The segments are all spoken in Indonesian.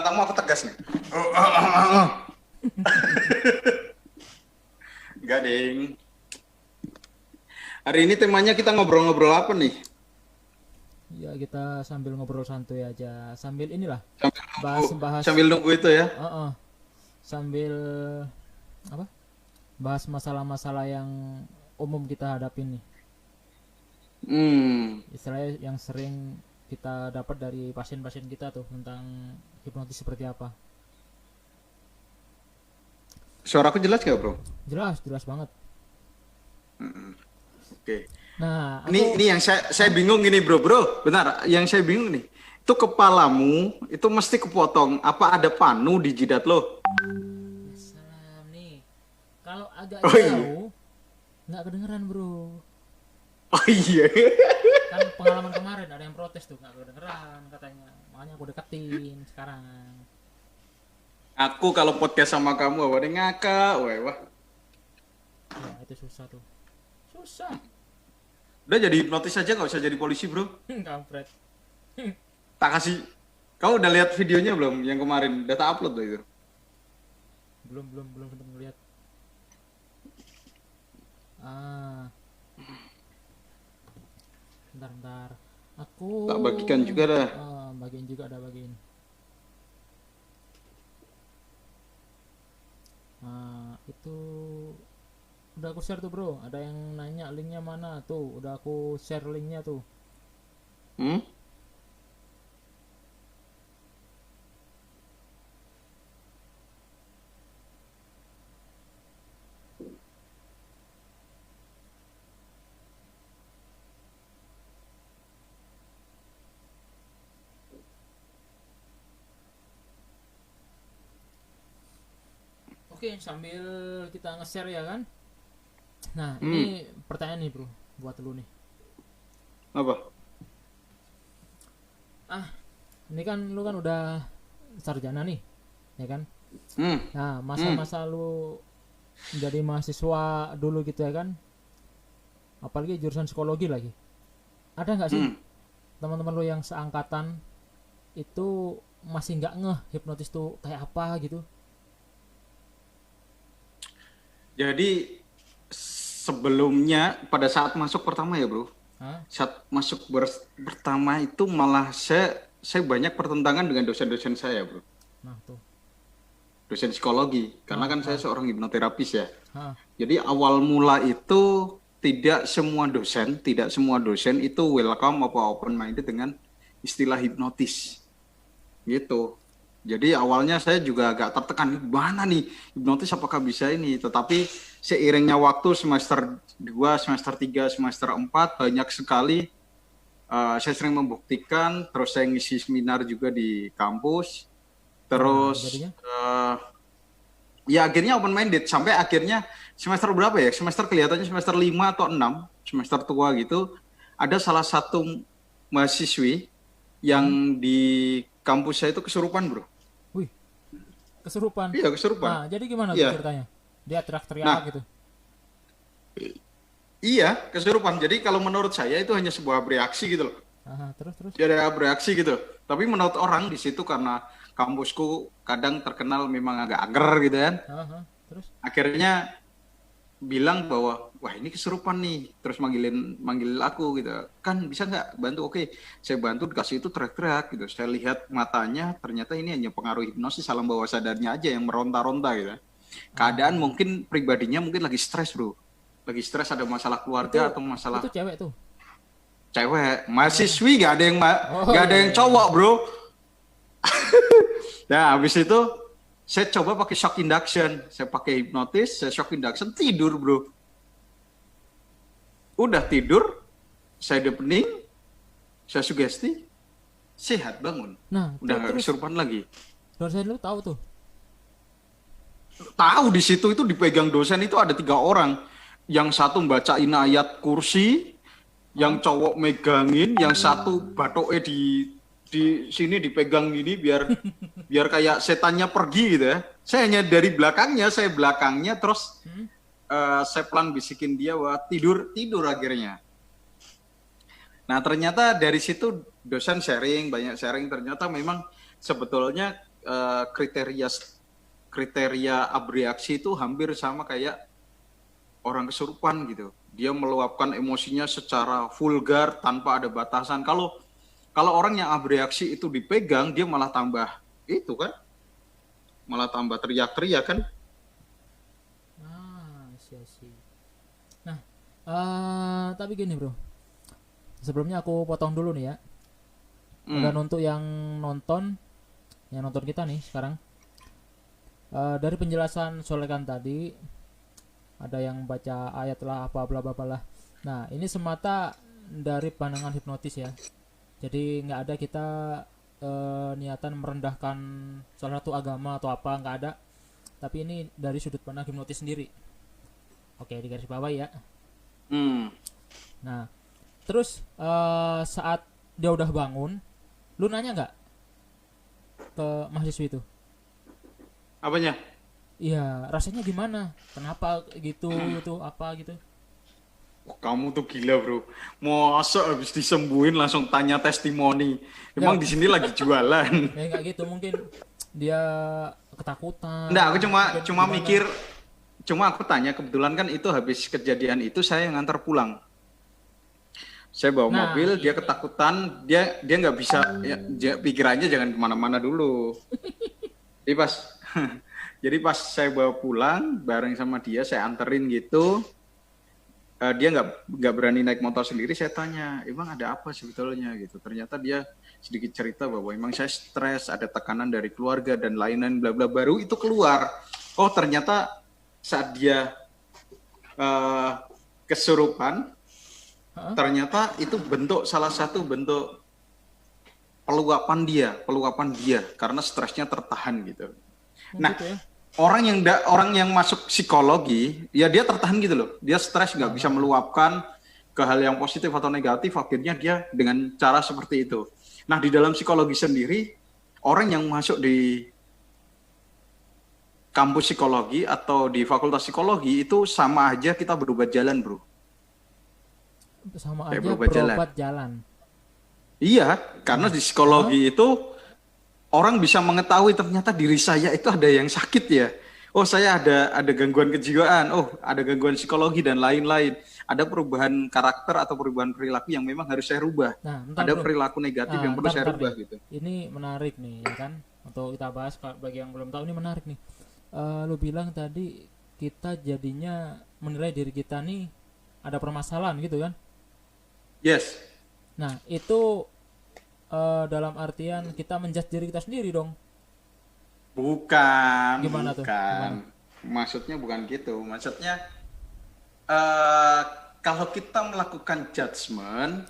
tamu aku tegas nih. Enggak, Ding. Hari ini temanya kita ngobrol-ngobrol apa nih? Ya kita sambil ngobrol santuy aja, sambil inilah Sambil nunggu, bahas-bahas, sambil nunggu itu ya. sambil apa? Bahas masalah-masalah yang umum kita hadapin nih. Hmm, Istilahnya yang sering kita dapat dari pasien-pasien kita tuh tentang hipnotis seperti apa. suaraku jelas gak, bro? Jelas, jelas banget. Oke. Nah, Ini aku yang saya bingung gini, bro. Benar. Yang saya bingung nih, itu kepalamu itu mesti kepotong. Apa ada panu di jidat lo? salam nih. Kalau agak Oh iya. jauh nggak kedengeran, Bro. Oh iya. Kan pengalaman kemarin ada yang protes tuh nggak kedengeran katanya. Makanya aku deketin sekarang. Aku kalau podcast sama kamu awalnya ngakak, wah. Ya, itu susah tuh. Susah. Udah jadi hipnotis aja, nggak usah jadi polisi, bro. Kampret. Tak kasih. Kau udah lihat videonya belum? Yang kemarin data upload loh itu. Belum sempat ngeliat. Ah, bentar. Aku Tak bagikan juga dah. bagian juga ada bagian. Itu udah aku share tuh, Bro. Ada yang nanya linknya mana tuh. Udah aku share linknya tuh. Hmm? Oke, sambil kita nge-share ya kan. Nah, Hmm. ini pertanyaan nih, Bro, buat lu nih. Apa? Ini kan lu kan udah sarjana nih, ya kan? Hmm. Nah, Hmm. masa-masa lu menjadi mahasiswa dulu gitu ya kan, apalagi jurusan psikologi lagi, ada nggak sih Hmm. teman-teman lu yang seangkatan itu masih nggak ngeh hipnotis tuh kayak apa gitu? Jadi sebelumnya pada saat masuk pertama ya, bro. Hah? Saat masuk pertama itu malah saya banyak pertentangan dengan dosen-dosen saya, bro. Nah tuh. Dosen psikologi, karena Hah, kan saya hah, seorang hipnoterapis ya. hah. Jadi awal mula itu tidak semua dosen itu welcome apa open minded dengan istilah hipnotis. Gitu. Jadi awalnya saya juga agak tertekan, gimana nih hipnotis apakah bisa ini? Tetapi seiringnya waktu semester 2, semester 3, semester 4 banyak sekali saya sering membuktikan, terus saya ngisi seminar juga di kampus. Nah, Terus jadinya ya akhirnya open minded sampai akhirnya semester berapa ya? Semester kelihatannya semester 5 atau 6, semester tua gitu. Ada salah satu mahasiswi yang di kampus saya itu kesurupan, bro. wih, kesurupan. Iya, kesurupan. Nah, jadi gimana tuh Iya. ceritanya? Dia teriak-teriak Nah, gitu. iya, kesurupan. Jadi kalau menurut saya itu hanya sebuah bereaksi gitu loh. Aha, terus. Dia ada bereaksi gitu. Tapi menurut orang di situ karena kampusku kadang terkenal memang agak ager gitu kan. Aha, terus. Akhirnya bilang bahwa wah ini kesurupan nih. Terus manggil aku gitu. Kan bisa nggak bantu? Oke, saya bantu dikasih itu teriak-teriak gitu. Saya lihat matanya ternyata ini hanya pengaruh hipnosis alam bawah sadarnya aja yang meronta-ronta gitu. Keadaan Ah, mungkin pribadinya mungkin lagi stres, bro. Lagi stres ada masalah itu keluarga atau itu masalah cewek tuh. cewek, Oh, mahasiswi oh nggak ada iya yang iya iya. cowok, bro. Nah habis itu saya coba pakai shock induction, saya pakai hipnotis, saya shock induction tidur, bro. Udah tidur, saya deepening, saya sugesti, sehat bangun, Nah, udah nggak terus kesurupan lagi. dosen lu tahu tuh. Tahu di situ itu dipegang dosen itu ada 3 orang, yang satu bacain ayat kursi, Hah? yang cowok megangin, yang satu batoknya di sini dipegang gini biar biar kayak setannya pergi gitu ya. Saya hanya dari belakangnya, saya belakangnya terus Hmm? saya pelan bisikin dia wah tidur tidur akhirnya. Nah ternyata dari situ dosen sharing banyak sharing ternyata memang sebetulnya kriteria kriteria abreaksi itu hampir sama kayak orang kesurupan gitu. Dia meluapkan emosinya secara vulgar tanpa ada batasan. Kalau orang yang abreaksi itu dipegang, dia malah tambah itu kan, malah tambah teriak-teriak kan. Sih. Nah, tapi gini bro, sebelumnya aku potong dulu nih ya. Dan untuk yang nonton kita nih sekarang, dari penjelasan Solekan tadi, ada yang baca ayat lah apa bla bla bla lah. Nah, ini semata dari pandangan hipnotis ya. Jadi nggak ada kita niatan merendahkan salah satu agama atau apa, nggak ada. Tapi ini dari sudut pandang hipnotis sendiri. Oke, di garis bawah ya. Nah, terus saat dia udah bangun, lu nanya nggak ke mahasiswi itu? Apanya? Iya, rasanya gimana? Kenapa gitu? Itu apa gitu? Oh, kamu tuh gila bro. Masa habis disembuhin langsung tanya testimoni. Emang Ya, di sini lagi jualan. ya nggak gitu, mungkin dia ketakutan. Enggak, aku cuma Mungkin cuma gimana? mikir, cuma aku tanya, kebetulan kan itu habis kejadian itu saya yang ngantar pulang. Saya bawa Nah, mobil, dia ketakutan, dia nggak bisa, ya, pikirannya jangan kemana-mana dulu. Jadi pas jadi pas saya bawa pulang bareng sama dia, saya anterin gitu. Dia nggak berani naik motor sendiri. Saya tanya, emang ada apa sebetulnya gitu. Ternyata dia sedikit cerita bahwa emang saya stres, ada tekanan dari keluarga dan lain-lain bla bla. Baru itu keluar, oh ternyata saat dia kesurupan, ternyata itu salah satu bentuk peluapan dia karena stresnya tertahan gitu. Nah, gitu ya. orang yang masuk psikologi, ya dia tertahan gitu loh. Dia stres, nggak bisa meluapkan ke hal yang positif atau negatif, akhirnya dia dengan cara seperti itu. Nah, di dalam psikologi sendiri, orang yang masuk di kampus psikologi atau di fakultas psikologi itu sama aja kita berobat jalan, bro. Sama Kayak aja berobat jalan. Iya, karena di psikologi itu orang bisa mengetahui ternyata diri saya itu ada yang sakit ya. Oh, saya ada gangguan kejiwaan. Oh, ada gangguan psikologi dan lain-lain. Ada perubahan karakter atau perubahan perilaku yang memang harus saya rubah. Nah, bentar, Ada bro. perilaku negatif yang perlu saya rubah nih. gitu. Ini menarik nih, ya kan? Untuk kita bahas bagi yang belum tahu, ini menarik nih. Lu bilang tadi kita jadinya menilai diri kita nih ada permasalahan gitu kan? Yes. Nah, itu dalam artian kita menjudge diri kita sendiri dong. Bukan. Gimana tuh? Gimana? Maksudnya bukan gitu. Maksudnya kalau kita melakukan judgement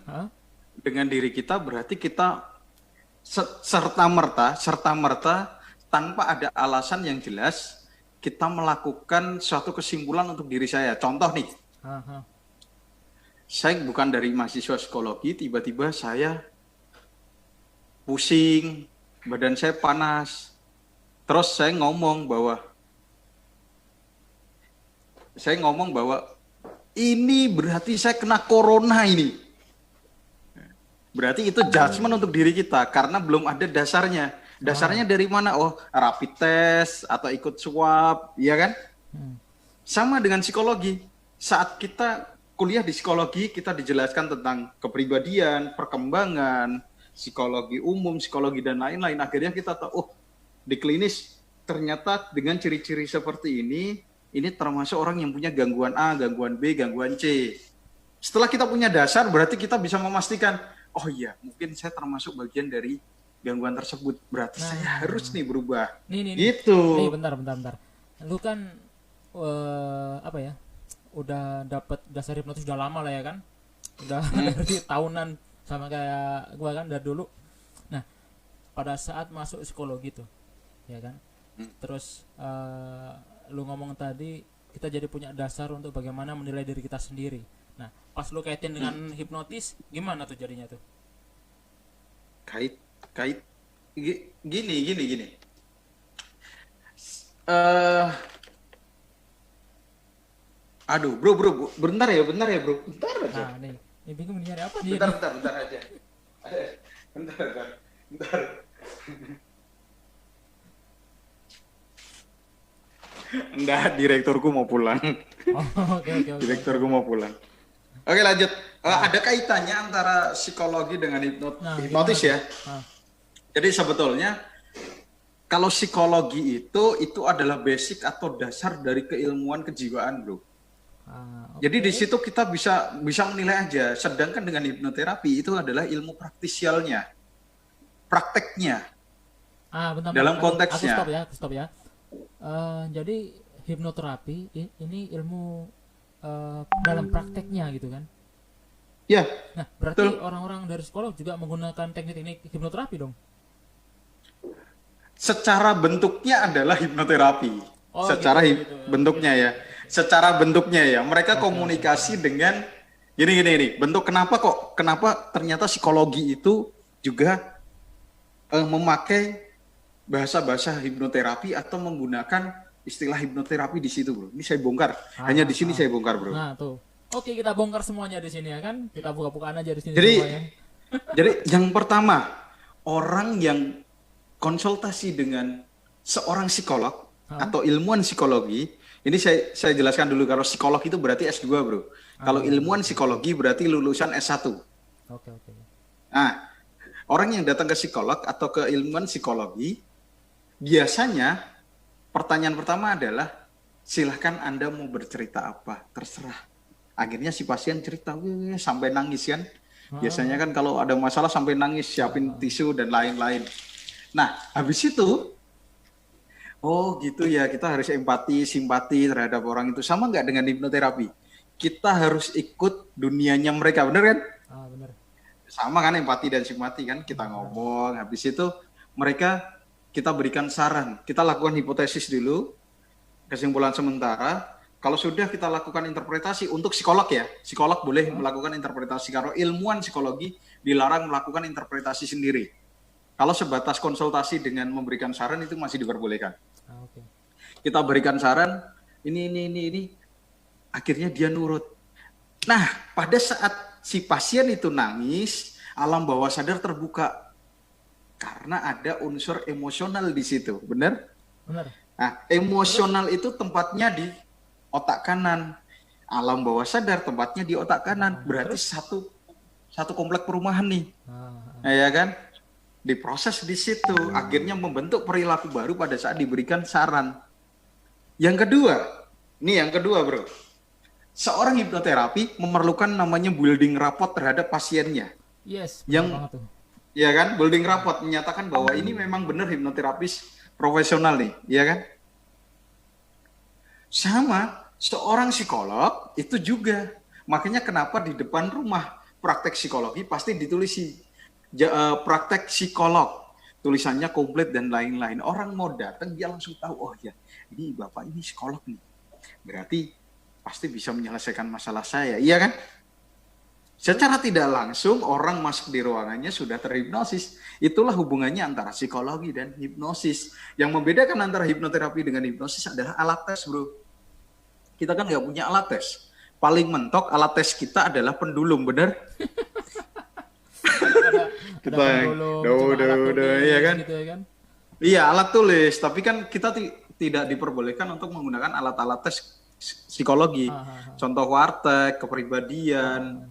dengan diri kita, berarti kita serta merta tanpa ada alasan yang jelas kita melakukan suatu kesimpulan untuk diri saya. Contoh nih, saya bukan dari mahasiswa psikologi, tiba-tiba saya pusing, badan saya panas, terus saya ngomong bahwa ini berarti saya kena corona ini. Berarti itu judgement untuk diri kita karena belum ada dasarnya. Dasarnya dari mana? Oh, rapid test atau ikut swab, ya kan? Sama dengan psikologi. Saat kita kuliah di psikologi, kita dijelaskan tentang kepribadian, perkembangan, psikologi umum, psikologi dan lain-lain. Akhirnya kita tahu, oh, di klinis ternyata dengan ciri-ciri seperti ini termasuk orang yang punya gangguan A, gangguan B, gangguan C. Setelah kita punya dasar, berarti kita bisa memastikan, oh iya, mungkin saya termasuk bagian dari gangguan tersebut. Berarti saya harus nih berubah. Nih. Gitu. Nih, bentar. Lu kan apa ya? Udah dapat dasar hipnotis udah lama lah ya kan? Udah dari tahunan sama kayak gua kan dari dulu. Nah, pada saat masuk psikologi tuh, ya kan? Terus lu ngomong tadi kita jadi punya dasar untuk bagaimana menilai diri kita sendiri. Nah, pas lu kaitin dengan hipnotis, gimana tuh jadinya tuh? Kait gini. Aduh, bro, bentar ya, bro, bentar aja. Nah, nih bingung nyari apa nih? Bentar aja. Bentar. Enggak, direkturku mau pulang. Oh, oke oke oke. Direkturku mau pulang. Oke, lanjut. Ada kaitannya antara psikologi dengan Nah, gimana hipnotis tuh? ya. Ah, Jadi sebetulnya kalau psikologi itu adalah basic atau dasar dari keilmuan kejiwaan, bro. Jadi di oke. situ kita bisa menilai aja. Sedangkan dengan hipnoterapi itu adalah ilmu praktisialnya, prakteknya Bentar, bentar. dalam Aku stop konteksnya. ya, aku stop ya. Jadi hipnoterapi ini ilmu dalam prakteknya gitu kan. Ya, Nah, berarti betul. orang-orang dari psikolog juga menggunakan teknik-teknik hipnoterapi dong. Secara bentuknya adalah hipnoterapi. Oh, gitu gitu. Oke Bentuknya oke ya. oke. Secara bentuknya ya. Mereka Oke oke oke. komunikasi dengan gini. Bentuk kenapa ternyata psikologi itu juga memakai bahasa-bahasa hipnoterapi atau menggunakan istilah hipnoterapi di situ, bro. Ini saya bongkar. Ah, Hanya ah, di sini ah. saya bongkar, bro. Nah, tuh. Oke, kita bongkar semuanya di sini ya kan. Kita buka-bukaan aja di sini Jadi semuanya. jadi yang pertama, orang yang konsultasi dengan seorang psikolog Hah? atau ilmuwan psikologi, ini saya jelaskan dulu, kalau psikolog itu berarti S2, bro. Kalau Iya, ilmuwan oke oke. psikologi berarti lulusan S1. Oke oke. Nah, orang yang datang ke psikolog atau ke ilmuwan psikologi, biasanya pertanyaan pertama adalah, silahkan Anda mau bercerita apa, terserah. Akhirnya si pasien cerita, "Wih, sampai nangis kan. Ah, Biasanya ah, kan kalau ada masalah sampai nangis, ah, siapin ah. tisu dan lain-lain. Nah, habis itu, oh gitu ya, kita harus empati, simpati terhadap orang itu. Sama nggak dengan hipnoterapi? Kita harus ikut dunianya mereka, bener kan? Bener. Sama kan, empati dan simpati kan? Kita ngomong, habis itu mereka kita berikan saran. Kita lakukan hipotesis dulu, kesimpulan sementara. Kalau sudah kita lakukan interpretasi untuk psikolog ya, psikolog boleh melakukan interpretasi. Kalau ilmuwan psikologi dilarang melakukan interpretasi sendiri. Kalau sebatas konsultasi dengan memberikan saran itu masih diperbolehkan. Oke. Kita berikan saran, ini. Akhirnya dia nurut. Nah, pada saat si pasien itu nangis, alam bawah sadar terbuka. Karena ada unsur emosional di situ, benar? Bener. Nah, Terus emosional itu tempatnya di otak kanan. Alam bawah sadar tempatnya di otak kanan. Berarti terus satu komplek perumahan nih. ah, Ya kan? Diproses di situ, akhirnya membentuk perilaku baru pada saat diberikan saran. Yang kedua, bro. Seorang hipnoterapi memerlukan namanya building rapport terhadap pasiennya. yes, bener Yang, banget tuh. ya kan, building rapport menyatakan bahwa ini memang benar hipnoterapis profesional nih, ya kan? Sama, seorang psikolog itu juga. Makanya kenapa di depan rumah praktek psikologi pasti ditulis praktek psikolog. Tulisannya komplit dan lain-lain. Orang mau datang dia langsung tahu, oh ya, ini Bapak ini psikolog nih. Berarti pasti bisa menyelesaikan masalah saya, iya kan? Secara tidak langsung orang masuk di ruangannya sudah terhipnosis. Itulah hubungannya antara psikologi dan hipnosis. Yang membedakan antara hipnoterapi dengan hipnosis adalah alat tes, bro. Kita kan nggak punya alat tes. Paling mentok alat tes kita adalah pendulum, benar? Ada pendulum, cuma alat Iya tulis kan? gitu ya kan. Iya, alat tulis. Tapi kan kita tidak diperbolehkan untuk menggunakan alat-alat tes psikologi. Ah, ah, ah. Contoh wartek, kepribadian,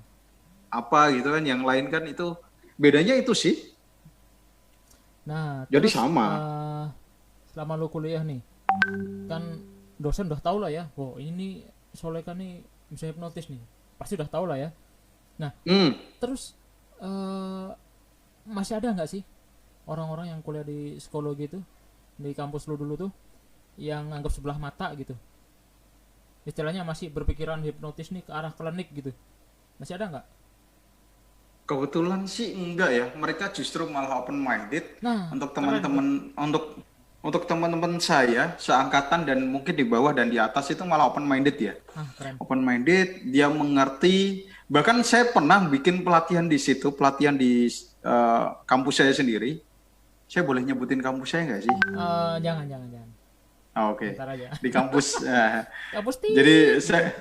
apa gitu kan. Yang lain kan itu bedanya itu sih. Nah, Jadi terus sama. selama lu kuliah nih, kan dosen udah tahu lah ya, oh ini nih Soleka nih bisa hipnotis nih, pasti udah tahu lah ya. Nah, Hmm. terus eh masih ada nggak sih orang-orang yang kuliah di psikologi itu di kampus lu dulu tuh yang anggap sebelah mata gitu, istilahnya masih berpikiran hipnotis nih ke arah klinik gitu, masih ada nggak? Kebetulan sih enggak ya. Mereka justru malah open minded Nah, untuk keren tuh. teman-teman untuk teman-teman saya seangkatan dan mungkin di bawah dan di atas itu malah open minded ya. Keren. Open minded, dia mengerti. Bahkan saya pernah bikin pelatihan di situ, pelatihan di kampus saya sendiri. Saya boleh nyebutin kampus saya nggak sih? Jangan. Oke. Ntar aja. Di kampus. Kampus Jadi tit.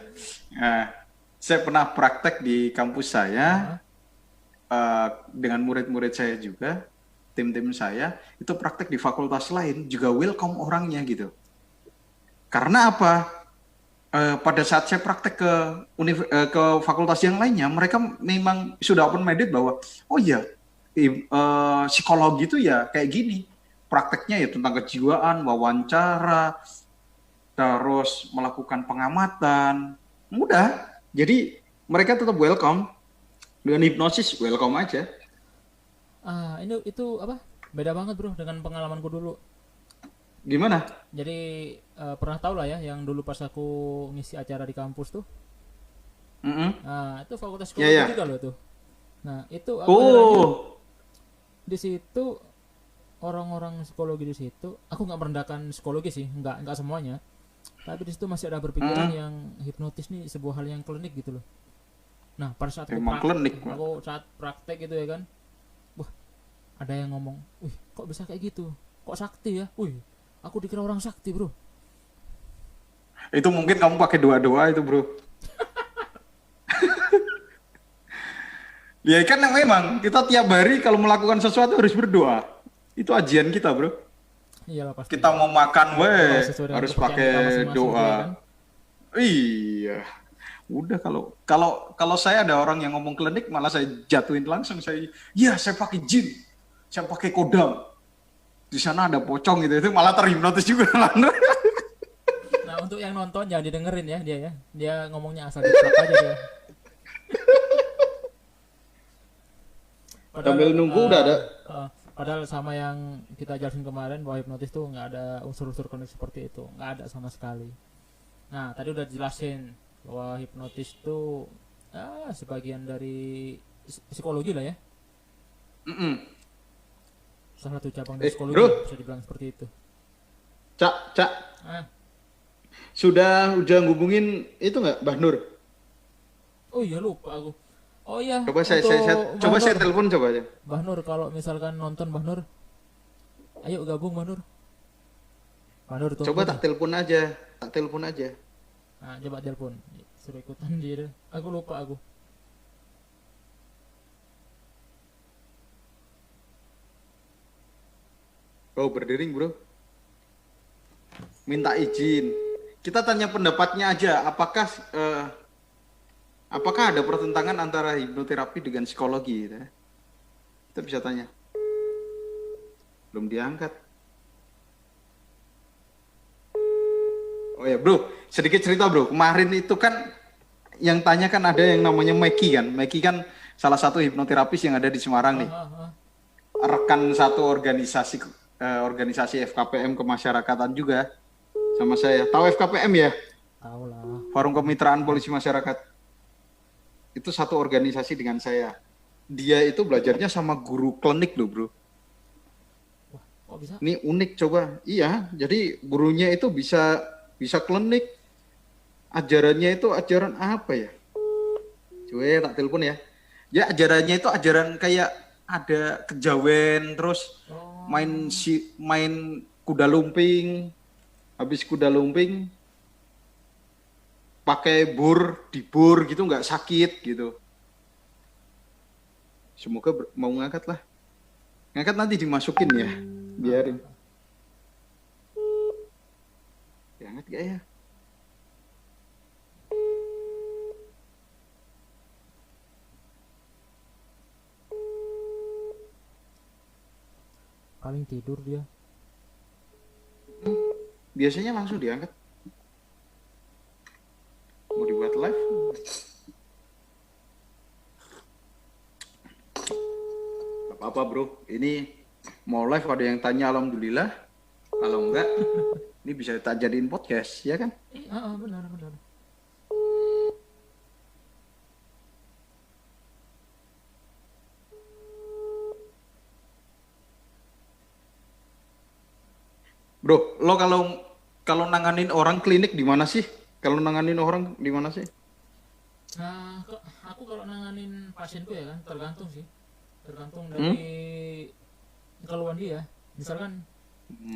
saya pernah praktek di kampus saya Ah, dengan murid-murid saya juga, tim-tim saya itu praktek di fakultas lain juga welcome orangnya gitu. Karena apa? Pada saat saya praktek ke fakultas yang lainnya, mereka memang sudah open minded bahwa oh iya, psikologi itu ya kayak gini. Prakteknya ya tentang kejiwaan, wawancara, terus melakukan pengamatan. Mudah. Jadi mereka tetap welcome. Dengan hipnosis welcome aja. Ini itu apa? Beda banget bro dengan pengalamanku dulu. Gimana? Jadi pernah tahu lah ya yang dulu pas aku ngisi acara di kampus tuh. Mm-mm. Nah, itu fakultas Ya psikologi ya. juga loh tuh. Nah, itu aku herannya Oh, di situ orang-orang psikologi di situ, aku nggak merendahkan psikologi sih, nggak semuanya. Tapi di situ masih ada berpikiran mm-mm. yang hipnotis nih sebuah hal yang klinik gitu loh. Nah, pada saat Emang klinik. aku saat praktek gitu ya kan, wah ada yang ngomong, wih kok bisa kayak gitu, kok sakti ya, wih aku dikira orang sakti bro. Itu mungkin kamu pakai doa-doa itu, bro. Ya kan memang kita tiap hari kalau melakukan sesuatu harus berdoa. Itu ajian kita, bro. Iyalah pasti. Kita mau makan, Kalau weh, sesuai dengan harus kepercayaan pakai kita masing-masing gitu ya kan. doa. Iya. Udah kalau kalau kalau saya ada orang yang ngomong klinik malah saya jatuhin langsung ya saya pakai jin, saya pakai kodam. Di sana ada pocong gitu itu malah terhipnotis juga. Nah untuk yang nonton jangan didengerin ya dia ya, dia ngomongnya asal diplak aja dia. Padahal Sambil nunggu udah ada. padahal sama yang kita jelasin kemarin bahwa hipnotis tuh nggak ada unsur-unsur klinik seperti itu, nggak ada sama sekali. Nah tadi udah dijelasin bahwa hipnotis tuh sebagian dari psikologi lah ya, Mm-mm. salah satu cabang dari psikologi Bro, bisa dibilang seperti itu. Cak, Ah, udah ngubungin itu nggak, Mbah Nur? oh iya lupa aku. Oh iya Coba untuk Mbah coba Nur, saya telepon coba aja. Mbah Nur kalau misalkan nonton Mbah Nur, ayo gabung Mbah Nur. Mbah Nur Coba tunggu nih. tak telepon aja. Nah, coba telepon. Suruh ikutan dia deh. Aku lupa aku. Oh, berdering, bro. Minta izin. Kita tanya pendapatnya aja. Apakah ada pertentangan antara hipnoterapi dengan psikologi? Gitu ya? Kita bisa tanya. Belum diangkat. Oh ya, bro. Sedikit cerita, bro. Kemarin itu kan yang tanya kan ada yang namanya Meki kan. Meki kan salah satu hipnoterapis yang ada di Semarang nih. Rekan satu organisasi FKPM kemasyarakatan juga sama saya. Tahu FKPM ya? Tahu lah. Forum Kemitraan Polisi Masyarakat. Itu satu organisasi dengan saya. Dia itu belajarnya sama guru klinik loh, bro. Wah, kok bisa? Ini unik coba. Iya, jadi gurunya itu bisa klinik. Ajarannya itu ajaran apa ya? Coba tak telepon ya. Ya ajarannya itu ajaran kayak ada kejawen, terus main kuda lumping. Habis kuda lumping pakai dibur gitu nggak sakit gitu. Semoga mau ngangkat lah. Ngangkat nanti dimasukin ya. Biarin. Diangkat gak ya? Paling tidur dia. Biasanya langsung diangkat. Mau dibuat live? Gak apa-apa bro. Ini mau live ada yang tanya alhamdulillah. Kalau enggak, ini bisa tak jadiin podcast, ya kan? Benar benar. Bro, lo kalau nanganin orang klinik di mana sih? Kalau nanganin orang di mana sih? Nah, aku kalau nanganin pasienku ya kan tergantung sih. Tergantung dari keluhan dia. Misalkan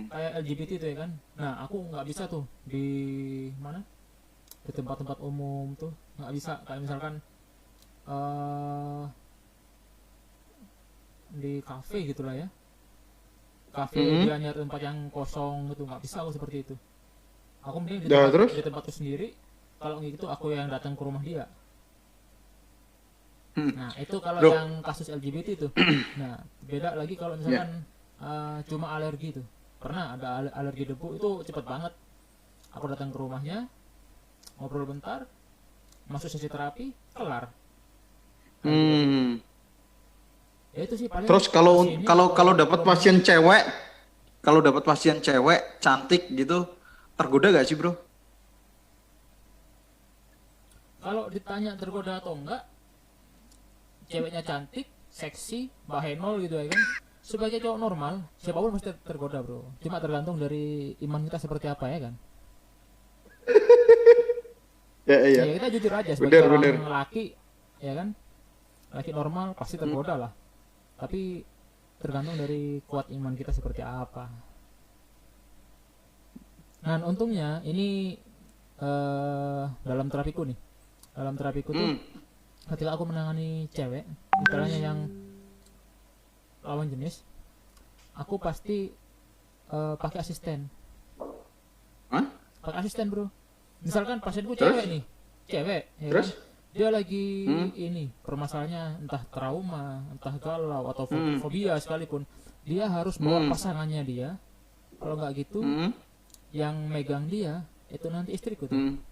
kayak LGBT itu ya kan. Nah, aku nggak bisa tuh di mana? Di tempat-tempat umum tuh nggak bisa. Kayak misalkan di kafe gitulah ya. Kafe dia nyari tempat yang kosong gitu nggak bisa aku seperti itu. Aku mending Nah, terus? di tempatku sendiri. Kalau gitu aku yang datang ke rumah dia. Hmm. Nah, itu kalau Loh, yang kasus LGBT itu. Nah, beda lagi kalau ya. misalkan cuma alergi tuh. Pernah ada alergi debu itu cepet banget. Aku datang ke rumahnya, ngobrol bentar, masuk sesi terapi, kelar. Alergi debu. Hmm. Ya itu sih paling Terus kalau kesini kalau kalau ke dapat rumahnya. pasien cewek, kalau dapat pasien cewek cantik gitu, tergoda gak sih, Bro? Kalau ditanya tergoda atau enggak, ceweknya cantik, seksi, bahenol gitu ya kan. Sebagai cowok normal, siapapun pasti tergoda bro. Cuma tergantung dari iman kita seperti apa ya kan. Ya, iya. Ya kita jujur aja sebagai Bener, bener. orang laki, ya kan. Laki normal pasti tergoda lah. Tapi tergantung dari kuat iman kita seperti apa. Nah untungnya ini dalam terapiku nih. Dalam terapiku tuh ketika aku menangani cewek, misalnya yang lawan jenis, aku pasti pakai asisten. Hah? Pakai asisten bro. Misalkan pasienku Terus? cewek nih, cewek, ya kan? Terus? Dia lagi ini permasalahannya entah trauma, entah galau atau fobia sekalipun, dia harus bawa pasangannya dia. Kalau nggak gitu, yang megang dia itu nanti istriku tuh.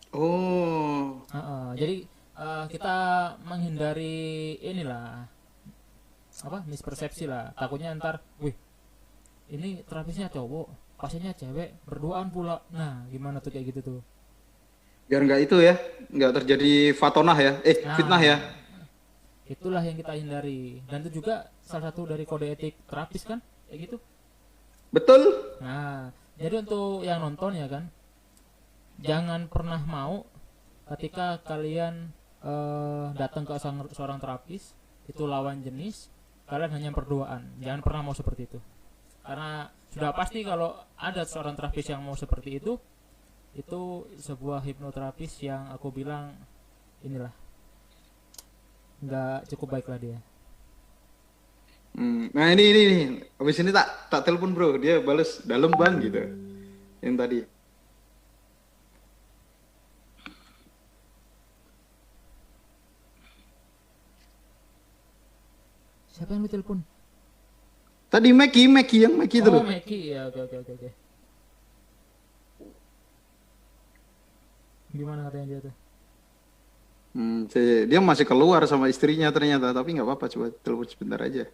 Oh. Jadi kita menghindari inilah apa mispersepsi lah. Takutnya ntar, wih ini terapisnya cowok, pasiennya cewek, berduaan pula. Nah gimana tuh kayak gitu tuh? Biar nggak itu ya, nggak terjadi fatonah ya, fitnah ya. Nah itulah yang kita hindari. Dan itu juga salah satu dari kode etik terapis kan, kayak gitu. Betul. Nah jadi untuk yang nonton ya kan, jangan pernah mau ketika kalian datang ke seorang terapis itu lawan jenis, kalian hanya berduaan. Jangan pernah mau seperti itu, karena sudah pasti kalau ada seorang terapis yang mau seperti itu sebuah hipnoterapis yang aku bilang inilah nggak cukup baik lah dia. Nah ini, habis ini tak telepon bro, dia balas dalam bang gitu, yang tadi. Siapa yang lu telepon? Tadi Meki itu Oh loh. Meki ya, oke. Gimana katanya dia tuh? Dia masih keluar sama istrinya ternyata, tapi nggak apa-apa, coba telepon sebentar aja.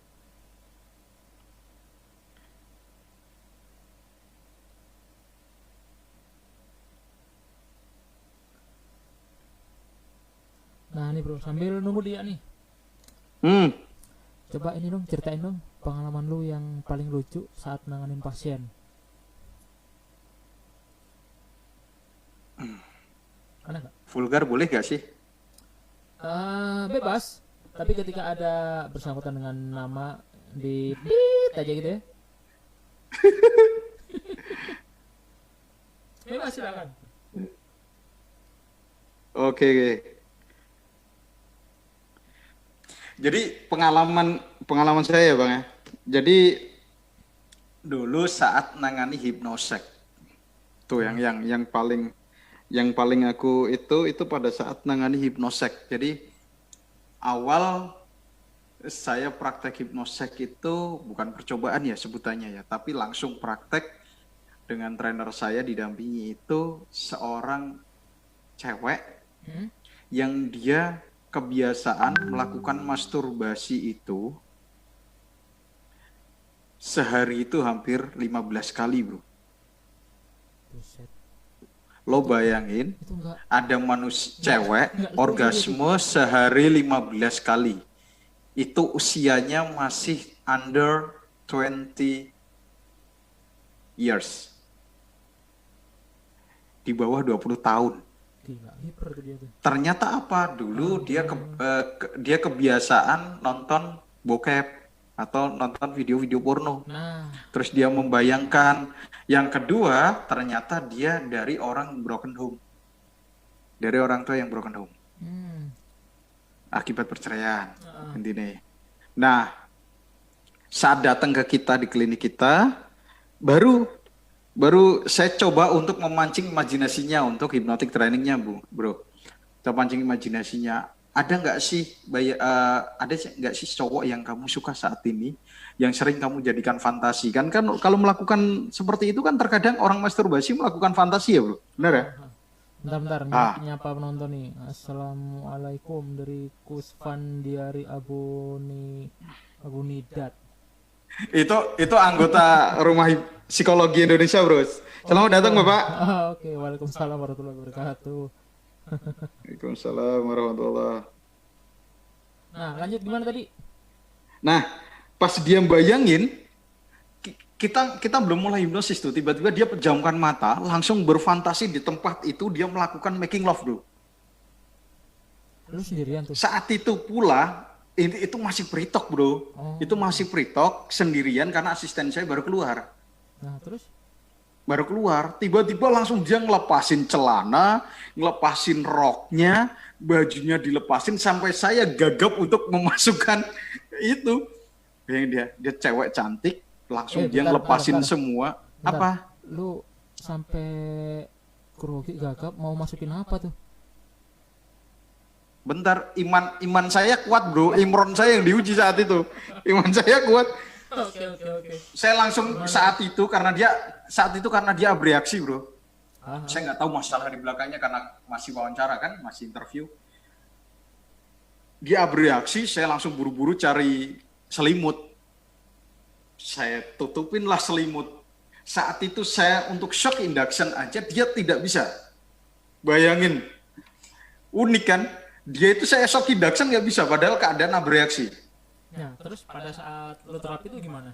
Nah ini bro, sambil nunggu dia nih, coba ini dong ceritain dong pengalaman lu yang paling lucu saat nanganin pasien. Ada nggak? Vulgar boleh gak sih? Bebas, tapi ketika ada bersangkutan dengan nama di aja gitu ya. Bebas silakan. Oke. Jadi pengalaman saya ya bang ya. Jadi dulu saat nangani hipnosek tuh yang paling aku itu pada saat nangani hipnosek. Jadi awal saya praktek hipnosek itu bukan percobaan ya sebutannya ya, tapi langsung praktek dengan trainer saya didampingi itu seorang cewek yang dia kebiasaan melakukan masturbasi itu sehari itu hampir 15 kali bro. Buset. Lo bayangin Itu enggak, ada manusia cewek orgasme sehari 15 kali. Itu usianya masih under 20 years. Di bawah 20 tahun. gila, hiper tuh dia tuh. Ternyata apa? Dulu dia kebiasaan nonton bokep atau nonton video-video porno. Nah, Terus dia membayangkan. Yang kedua, ternyata dia dari orang broken home. Dari orang tua yang broken home. Akibat perceraian. Intinya. Nah, saat datang ke kita di klinik kita, baru baru saya coba untuk memancing imajinasinya untuk hipnotik trainingnya, bro. Kita pancing imajinasinya. Ada nggak sih ada nggak sih cowok yang kamu suka saat ini, yang sering kamu jadikan fantasi? Kan kalau melakukan seperti itu kan terkadang orang masturbasi melakukan fantasi ya, bro. Benar ya? Bentar, Ah, nyapa penonton nih. Assalamualaikum dari Kusvan Diari Abu Nidat. itu anggota Rumah Psikologi Indonesia, bro. Oh Selamat gitu. datang, Bapak. Oke, Waalaikumsalam warahmatullahi wabarakatuh. Waalaikumsalam warahmatullahi. Nah, lanjut gimana tadi? Nah, pas dia bayangin, kita belum mulai hipnosis tuh, tiba-tiba dia pejamkan mata, langsung berfantasi di tempat itu dia melakukan making love, bro. Lu sendirian tuh. Saat itu pula, itu masih pre-talk, bro. Oh. Itu masih pre-talk sendirian karena asisten saya baru keluar. Nah, terus? Baru keluar, tiba-tiba langsung dia ngelepasin celana, ngelepasin roknya, bajunya dilepasin sampai saya gagap untuk memasukkan itu. Dia cewek cantik, langsung dia ngelepasin semua. Bentar. Apa? Lu sampai grogi gagap mau masukin apa tuh? Bentar, iman saya kuat, bro. Imron saya yang diuji saat itu. Iman saya kuat. Oke. Saya langsung saat itu karena dia bereaksi, bro. Saya nggak tahu masalah di belakangnya karena masih wawancara kan, masih interview. Dia bereaksi, saya langsung buru-buru cari selimut. Saya tutupinlah selimut. Saat itu saya untuk shock induction aja dia tidak bisa. Bayangin, unik kan? Dia itu saya shock induction nggak bisa, padahal keadaan bereaksi. Nah, terus pada saat lu terapi itu gimana?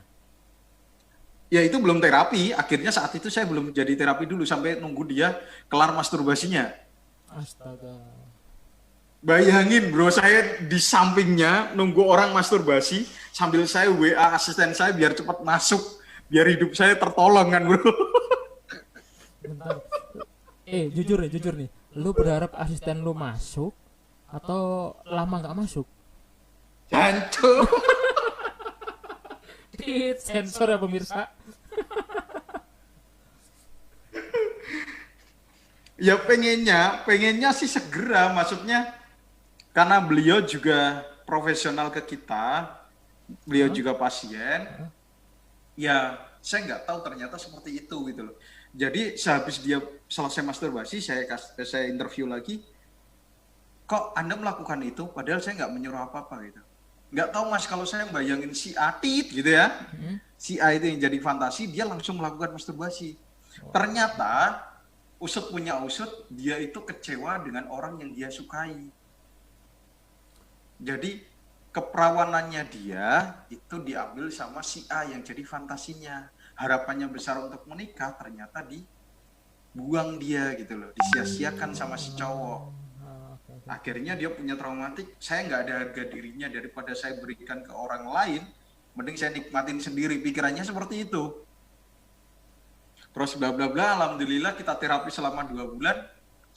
Ya itu belum terapi, akhirnya saat itu saya belum jadi terapi dulu sampai nunggu dia kelar masturbasinya. Astaga. Bayangin bro, saya di sampingnya nunggu orang masturbasi sambil saya WA asisten saya biar cepat masuk, biar hidup saya tertolong kan bro. Bentar. Jujur nih, lu berharap asisten lu masuk atau lama nggak masuk? Jancuk. Sensor ya pemirsa. Ya pengennya sih segera, maksudnya karena beliau juga profesional ke kita, beliau juga pasien. Ya saya nggak tahu ternyata seperti itu gitu loh. Jadi sehabis dia selesai masturbasi, saya interview lagi. Kok Anda melakukan itu? Padahal saya nggak menyuruh apa-apa gitu. Nggak tahu mas, kalau saya bayangin si Atit gitu ya, si A itu yang jadi fantasi, dia langsung melakukan masturbasi. Ternyata usut punya usut, dia itu kecewa dengan orang yang dia sukai. Jadi keperawanannya dia itu diambil sama si A yang jadi fantasinya. Harapannya besar untuk menikah, ternyata dibuang dia gitu loh, disia-siakan sama si cowok. Akhirnya dia punya traumatik, saya nggak ada harga dirinya, daripada saya berikan ke orang lain, mending saya nikmatin sendiri, pikirannya seperti itu. Terus bla bla bla, alhamdulillah kita terapi selama 2 bulan,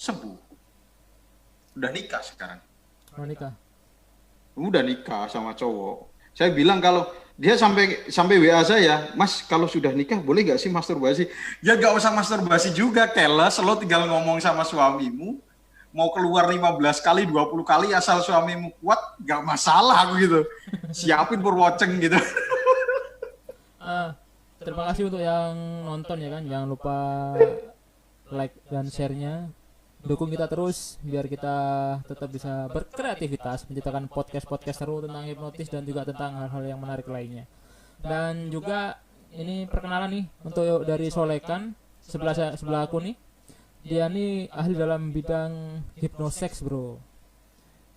sembuh. Udah nikah sekarang. Udah nikah sama cowok. Saya bilang kalau dia sampai WA saya, mas kalau sudah nikah boleh nggak sih masturbasi? Ya nggak usah masturbasi juga, keles, lo tinggal ngomong sama suamimu, mau keluar 15 kali, 20 kali asal suamimu kuat, gak masalah aku gitu. Siapin perwoceng gitu. Terima kasih untuk yang nonton ya kan. Jangan lupa like dan share-nya. Dukung kita terus biar kita tetap bisa berkreativitas menciptakan podcast-podcast seru tentang hipnotis dan juga tentang hal-hal yang menarik lainnya. Dan juga ini perkenalan nih untuk dari Solekan sebelah aku nih. Dia nih ahli dalam bidang hipnoseks bro.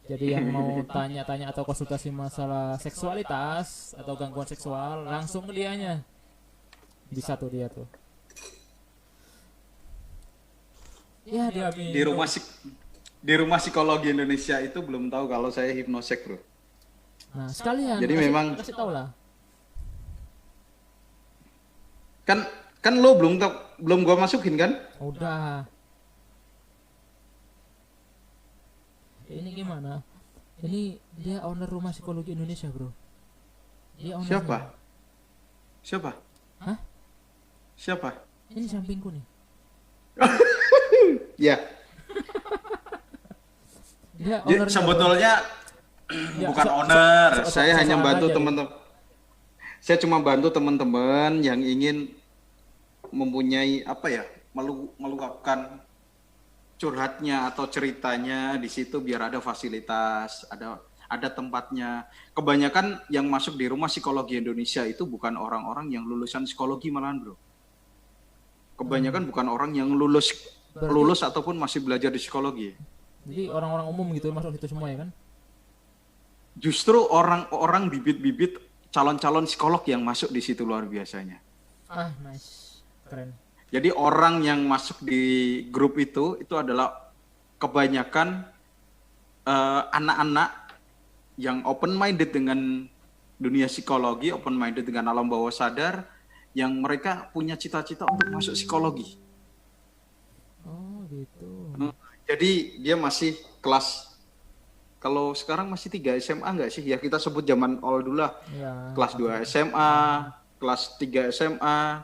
Jadi yang mau tanya-tanya atau konsultasi masalah seksualitas atau gangguan seksual, langsung ke dianya. Bisa tuh dia tuh. Ya dia di rumah psikologi Indonesia itu belum tahu kalau saya hipnoseks bro. Nah sekalian. Jadi memang kasih tahu lah. Kan lo belum gua masukin kan? Udah. Ini gimana? Ini dia owner rumah psikologi Indonesia bro. Dia owner. Siapa? Hah? Siapa? Ini sampingku nih. Ya, Dia jadi ownernya, bro. sebetulnya Ya, bukan owner, saya hanya seseorang bantu aja dia. teman-teman. Saya cuma bantu teman-teman yang ingin mempunyai apa ya, meluapkan curhatnya atau ceritanya di situ biar ada fasilitas, ada tempatnya. Kebanyakan yang masuk di rumah psikologi Indonesia itu bukan orang-orang yang lulusan psikologi malahan, bro. Kebanyakan bukan orang yang lulus Berarti ataupun masih belajar di psikologi. jadi orang-orang umum gitu masuk situ semua ya kan? Justru orang-orang bibit-bibit calon-calon psikolog yang masuk di situ luar biasanya. Ah, nice. Keren. Jadi orang yang masuk di grup itu adalah kebanyakan anak-anak yang open minded dengan dunia psikologi, open minded dengan alam bawah sadar, yang mereka punya cita-cita untuk masuk psikologi. Oh, gitu. Jadi dia masih kelas, kalau sekarang masih 3 SMA nggak sih? Ya kita sebut zaman old dulu lah. Ya. Kelas 2 SMA, kelas 3 SMA.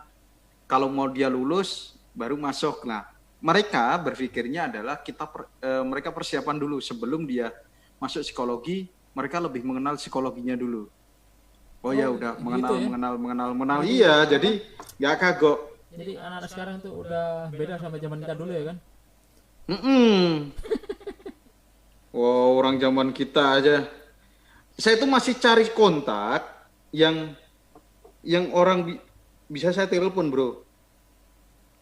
Kalau mau dia lulus baru masuk. Nah, mereka berpikirnya adalah mereka persiapan dulu sebelum dia masuk psikologi, mereka lebih mengenal psikologinya dulu. Oh ya udah gitu ya? mengenal. Iya, jadi nggak kagok. Jadi anak-anak sekarang tuh udah beda sama zaman kita dulu ya kan? Wow, orang zaman kita aja. Saya tuh masih cari kontak yang orang bisa saya telepon, bro.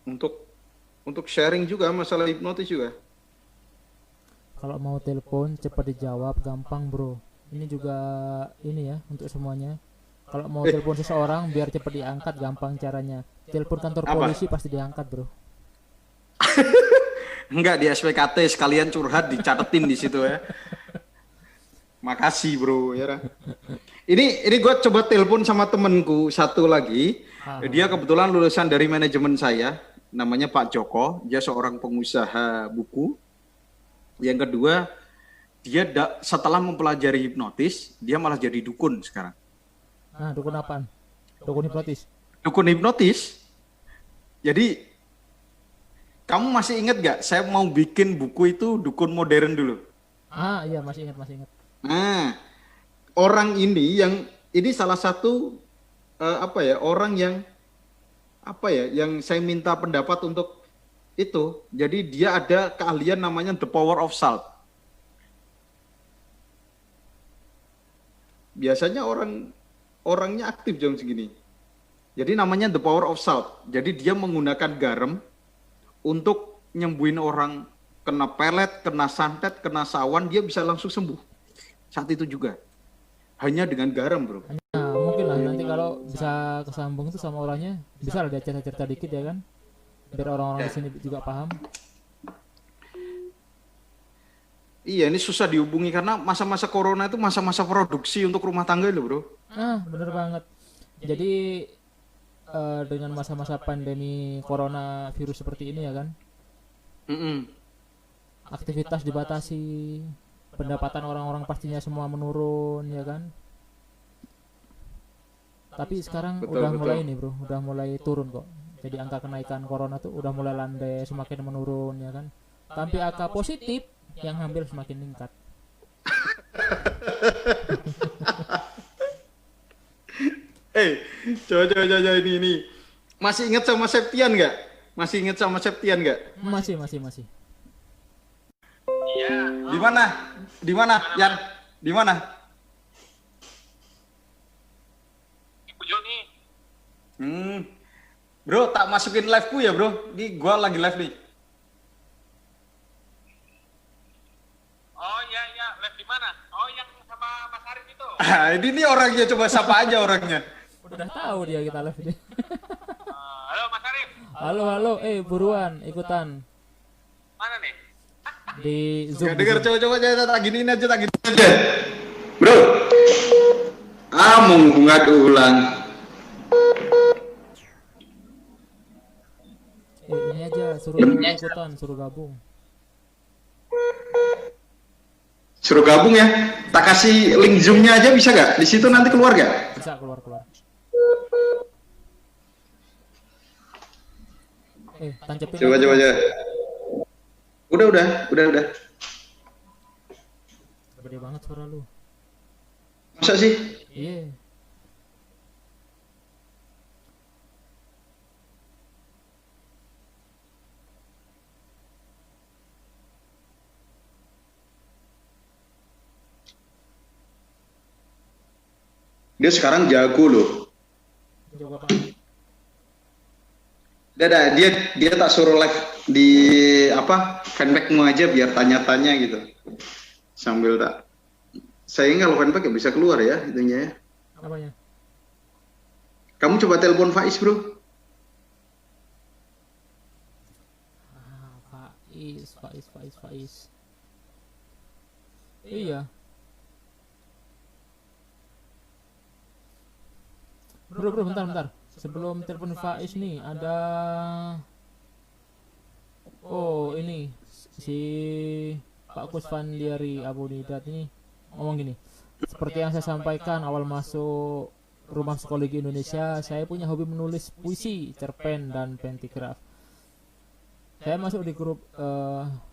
Untuk sharing juga masalah hipnotis juga. Kalau mau telepon cepat dijawab, gampang bro. Ini juga ini ya untuk semuanya. Kalau mau telepon seseorang biar cepat diangkat, gampang caranya. Telepon kantor Apa? polisi pasti diangkat bro. Enggak, di SPKT sekalian curhat dicatetin di situ ya. Makasih bro ya. Ini gue coba telepon sama temenku satu lagi. Dia kebetulan lulusan dari manajemen saya, namanya Pak Joko. Dia seorang pengusaha buku. Yang kedua, dia setelah mempelajari hipnotis, dia malah jadi dukun sekarang. Ah, dukun apaan? Dukun hipnotis. Dukun hipnotis. Jadi kamu masih ingat gak? Saya mau bikin buku itu dukun modern dulu. Ah iya masih ingat. Nah, orang ini salah satu orang yang saya minta pendapat untuk itu. Jadi dia ada keahlian namanya the power of salt. Biasanya orangnya aktif jam segini. Jadi namanya the power of salt. Jadi dia menggunakan garam untuk nyembuhin orang kena pelet, kena santet, kena sawan, dia bisa langsung sembuh. Saat itu juga. Hanya dengan garam, bro. Nah mungkin lah nanti kalau bisa kesambung itu sama orangnya, bisa lah dia cerita dikit ya kan, biar orang-orang di sini juga paham. Iya, ini susah dihubungi karena masa-masa corona itu masa-masa produksi untuk rumah tangga loh, bro. Ah bener banget. Jadi dengan masa-masa pandemi corona virus seperti ini ya kan, aktivitas dibatasi, pendapatan orang-orang pastinya semua menurun ya kan. Tapi sekarang udah mulai ini bro, udah mulai turun kok. Jadi angka kenaikan corona tuh udah mulai landai, semakin menurun ya kan. Tapi angka positif yang hampir semakin meningkat. Coba ini. Masih ingat sama Septian nggak? Masih. Iya. Di mana, Yan? Di mana? Ibu Joni. Bro, tak masukin live-ku ya, bro. Ini gua lagi live nih. Oh iya, live di mana? Oh yang sama Mas Arif itu. Ini nih orangnya, coba sapa aja orangnya. Udah tahu dia kita live ini. Halo Mas Arif. Halo, buruan ikutan Mana nih? di Zoom. Gak denger, coba tak giniin aja. Bro. Menghubungan ulang. Ini aja suruh ikutan, suruh gabung. Suruh gabung ya. Tak kasih link Zoom-nya aja bisa gak? Di situ nanti keluar gak? Bisa keluar. Tancepin Coba lagi, coba Mas. coba. Udah. Gede banget suara lu. Masa sih? Iya. Dia sekarang jago loh. Coba apa? Dia tak suruh live di apa fanpage-mu aja biar tanya-tanya gitu. Sambil tak. Saya kalau fanpage ya bisa keluar ya itunya ya. Apanya? Kamu coba telepon Faiz, Bro. Faiz. Iya. Bro, bentar. Sebelum telepon Faiz nih, ada ini si Pak Kusvan Liari Abu Nidat ini ngomong gini. Seperti yang saya sampaikan awal masuk Rumah Psikologi Indonesia, saya punya hobi menulis puisi, cerpen, dan pentigraf. Saya masuk di grup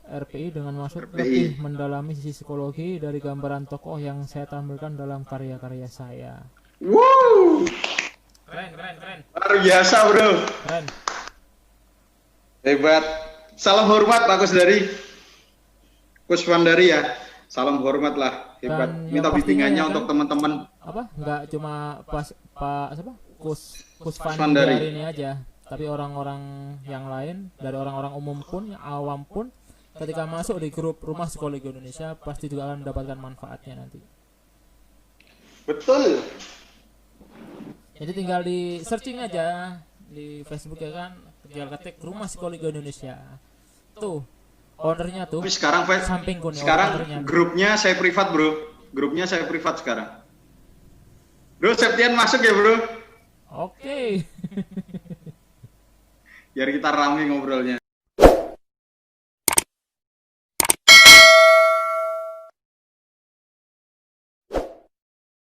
RPI dengan maksud lebih mendalami sisi psikologi dari gambaran tokoh yang saya tampilkan dalam karya-karya saya. Wow. Keren. Luar biasa, Bro. Keren. Hebat. Salam hormat Pak Kuswandari ya. Salam hormat lah. Hebat. Dan Minta yang pastinya bimbingannya ya untuk kan, teman-teman. apa? Nggak cuma Pak siapa? Kusvan Kuswandari. Liari ini aja, tapi orang-orang yang lain, dari orang-orang umum pun, yang awam pun, ketika masuk di grup Rumah Psikologi Indonesia pasti juga akan mendapatkan manfaatnya nanti. Betul. Jadi tinggal di searching aja di Facebook ya kan, tinggal ketik Rumah Psikologi Indonesia. Tuh, ownernya tuh. Tapi sekarang sampingku nih, sekarang ownernya. grupnya saya privat, Bro. Grupnya saya privat sekarang. Bro, Septian masuk ya, Bro. Oke. Biar kita rame ngobrolnya.